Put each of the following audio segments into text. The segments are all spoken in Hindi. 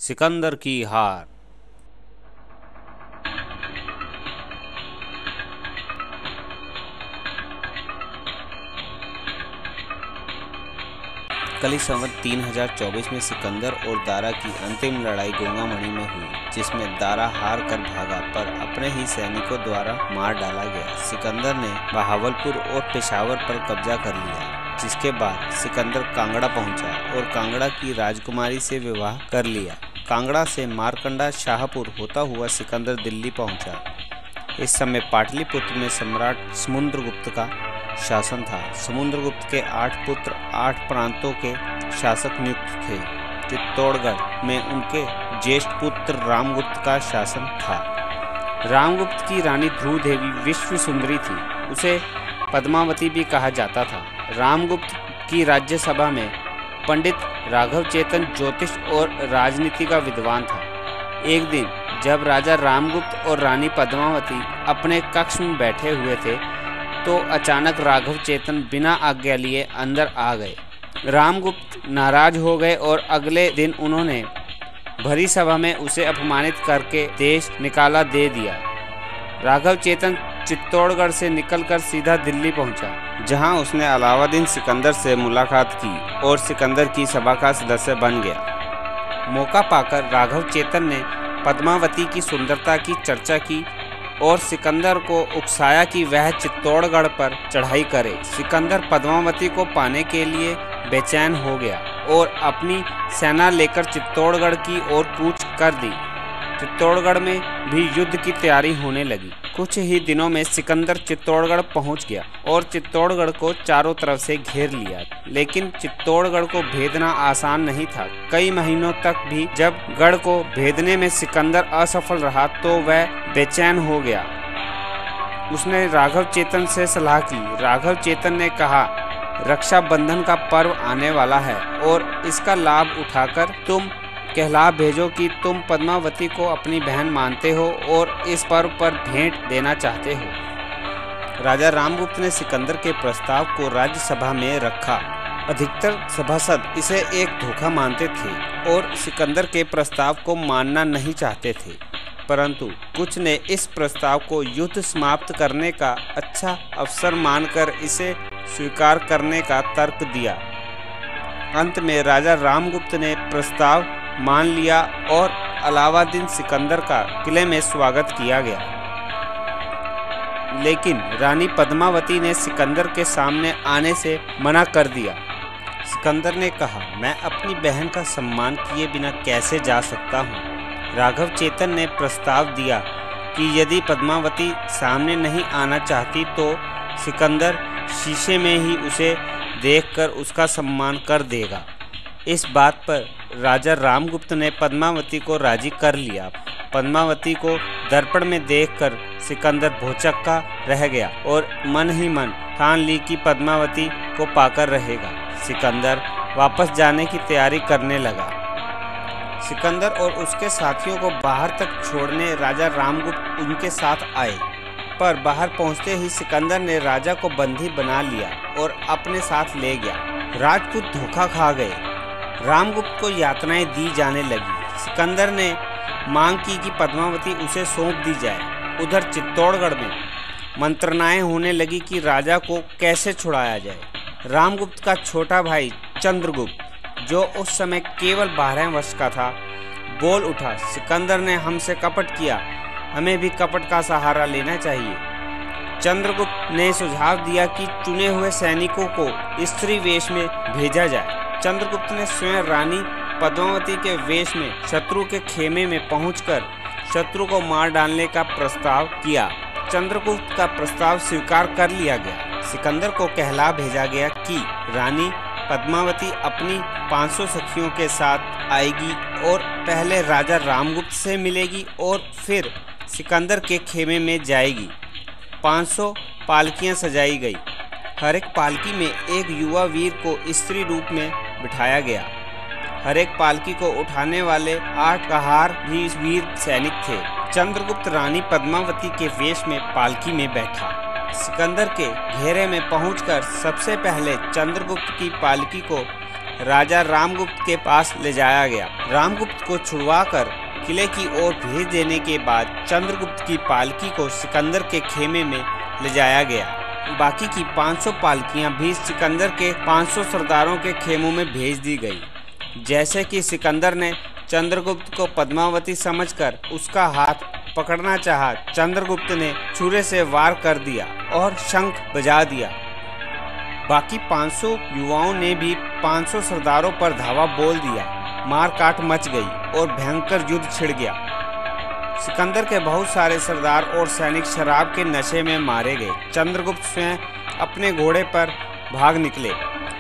सिकंदर की हार। कली संवत 3024 में सिकंदर और दारा की अंतिम लड़ाई गोंगामणि में हुई, जिसमें दारा हार कर भागा पर अपने ही सैनिकों द्वारा मार डाला गया। सिकंदर ने बहावलपुर और पेशावर पर कब्जा कर लिया, जिसके बाद सिकंदर कांगड़ा पहुंचा और कांगड़ा की राजकुमारी से विवाह कर लिया। कांगड़ा से मारकंडा शाहपुर होता हुआ सिकंदर दिल्ली पहुंचा। इस समय पाटलिपुत्र में सम्राट समुद्रगुप्त का शासन था। समुद्रगुप्त के 8 पुत्र 8 प्रांतों के शासक नियुक्त थे। चित्तौड़गढ़ में उनके ज्येष्ठ पुत्र रामगुप्त का शासन था। रामगुप्त की रानी ध्रुव देवी विश्व सुंदरी थी। उसे पद्मावती भी कहा जाता था। रामगुप्त की राज्यसभा में पंडित राघव चेतन ज्योतिष और राजनीति का विद्वान था। एक दिन जब राजा रामगुप्त और रानी पद्मावती अपने कक्ष में बैठे हुए थे तो अचानक राघव चेतन बिना आज्ञा लिए अंदर आ गए। रामगुप्त नाराज हो गए और अगले दिन उन्होंने भरी सभा में उसे अपमानित करके देश निकाला दे दिया। राघव चेतन चित्तौड़गढ़ से निकलकर सीधा दिल्ली पहुंचा, जहां उसने अलाउद्दीन सिकंदर से मुलाकात की और सिकंदर की सभा का सदस्य बन गया। मौका पाकर राघव चेतन ने पद्मावती की सुंदरता की चर्चा की और सिकंदर को उकसाया कि वह चित्तौड़गढ़ पर चढ़ाई करे। सिकंदर पद्मावती को पाने के लिए बेचैन हो गया और अपनी सेना लेकर चित्तौड़गढ़ की ओर कूच कर दी। चित्तौड़गढ़ में भी युद्ध की तैयारी होने लगी। कुछ ही दिनों में सिकंदर चित्तौड़गढ़ पहुंच गया और चित्तौड़गढ़ को चारों तरफ से घेर लिया। लेकिन चित्तौड़गढ़ को भेदना आसान नहीं था। कई महीनों तक भी जब गढ़ को भेदने में सिकंदर असफल रहा तो वह बेचैन हो गया। उसने राघव चेतन से सलाह की। राघव चेतन ने कहा, रक्षाबंधन का पर्व आने वाला है और इसका लाभ उठाकर तुम कहला भेजो कि तुम पद्मावती को अपनी बहन मानते हो और इस पर्व पर भेंट देना चाहते हो। राजा रामगुप्त ने सिकंदर के प्रस्ताव को राज्यसभा में रखा। अधिकतर सभासद इसे एक धोखा मानते थे और सिकंदर के प्रस्ताव को मानना नहीं चाहते थे, परंतु कुछ ने इस प्रस्ताव को युद्ध समाप्त करने का अच्छा अवसर मानकर इसे स्वीकार करने का तर्क दिया। अंत में राजा रामगुप्त ने प्रस्ताव मान लिया और अलाउद्दीन सिकंदर का किले में स्वागत किया गया। लेकिन रानी पद्मावती ने सिकंदर के सामने आने से मना कर दिया। सिकंदर ने कहा, मैं अपनी बहन का सम्मान किए बिना कैसे जा सकता हूँ। राघव चेतन ने प्रस्ताव दिया कि यदि पद्मावती सामने नहीं आना चाहती तो सिकंदर शीशे में ही उसे देखकर उसका सम्मान कर देगा। इस बात पर राजा रामगुप्त ने पद्मावती को राजी कर लिया। पद्मावती को दर्पण में देखकर सिकंदर भौचक्का रह गया और मन ही मन ठान ली कि पद्मावती को पाकर रहेगा। सिकंदर वापस जाने की तैयारी करने लगा। सिकंदर और उसके साथियों को बाहर तक छोड़ने राजा रामगुप्त उनके साथ आए, पर बाहर पहुंचते ही सिकंदर ने राजा को बंदी बना लिया और अपने साथ ले गया। राजपूत धोखा खा गए। रामगुप्त को यातनाएं दी जाने लगी। सिकंदर ने मांग की कि पद्मावती उसे सौंप दी जाए। उधर चित्तौड़गढ़ में मंत्रणाएं होने लगी कि राजा को कैसे छुड़ाया जाए। रामगुप्त का छोटा भाई चंद्रगुप्त, जो उस समय केवल 12 वर्ष का था, बोल उठा, सिकंदर ने हमसे कपट किया, हमें भी कपट का सहारा लेना चाहिए। चंद्रगुप्त ने सुझाव दिया कि चुने हुए सैनिकों को स्त्री वेश में भेजा जाए। चंद्रगुप्त ने स्वयं रानी पद्मावती के वेश में शत्रु के खेमे में पहुंचकर शत्रु को मार डालने का प्रस्ताव किया। चंद्रगुप्त का प्रस्ताव स्वीकार कर लिया गया। सिकंदर को कहला भेजा गया कि रानी पद्मावती अपनी 500 सखियों के साथ आएगी और पहले राजा रामगुप्त से मिलेगी और फिर सिकंदर के खेमे में जाएगी। 500 पालकियां सजाई गई। हर एक पालकी में एक युवा वीर को स्त्री रूप में बिठाया गया। हर एक पालकी को उठाने वाले 8 कहार भी वीर सैनिक थे। चंद्रगुप्त रानी पद्मावती के वेश में पालकी में बैठा। सिकंदर के घेरे में पहुंचकर सबसे पहले चंद्रगुप्त की पालकी को राजा रामगुप्त के पास ले जाया गया। रामगुप्त को छुड़वाकर किले की ओर भेज देने के बाद चंद्रगुप्त की पालकी को सिकंदर के खेमे में ले जाया गया। बाकी की 500 पालकियां भी सिकंदर के 500 सरदारों के खेमों में भेज दी गई। जैसे कि सिकंदर ने चंद्रगुप्त को पद्मावती समझकर उसका हाथ पकड़ना चाहा, चंद्रगुप्त ने छुरे से वार कर दिया और शंख बजा दिया। बाकी 500 युवाओं ने भी 500 सरदारों पर धावा बोल दिया। मारकाट मच गई और भयंकर युद्ध छिड़ गया। सिकंदर के बहुत सारे सरदार और सैनिक शराब के नशे में मारे गए। चंद्रगुप्त स्वयं अपने घोड़े पर भाग निकले।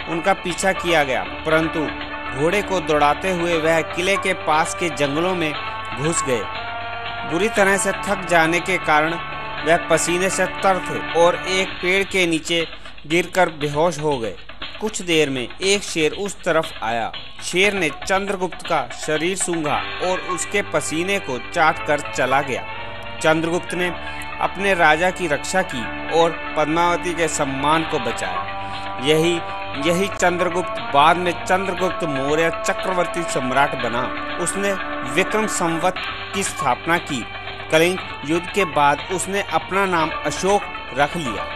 उनका पीछा किया गया, परंतु घोड़े को दौड़ाते हुए वह किले के पास के जंगलों में घुस गए। बुरी तरह से थक जाने के कारण वह पसीने से तर थे और एक पेड़ के नीचे गिरकर बेहोश हो गए। कुछ देर में एक शेर उस तरफ आया। शेर ने चंद्रगुप्त का शरीर सूंघा और उसके पसीने को चाट कर चला गया। चंद्रगुप्त ने अपने राजा की रक्षा की और पद्मावती के सम्मान को बचाया। यही चंद्रगुप्त बाद में चंद्रगुप्त मौर्य चक्रवर्ती सम्राट बना। उसने विक्रम संवत की स्थापना की। कलिंग युद्ध के बाद उसने अपना नाम अशोक रख लिया।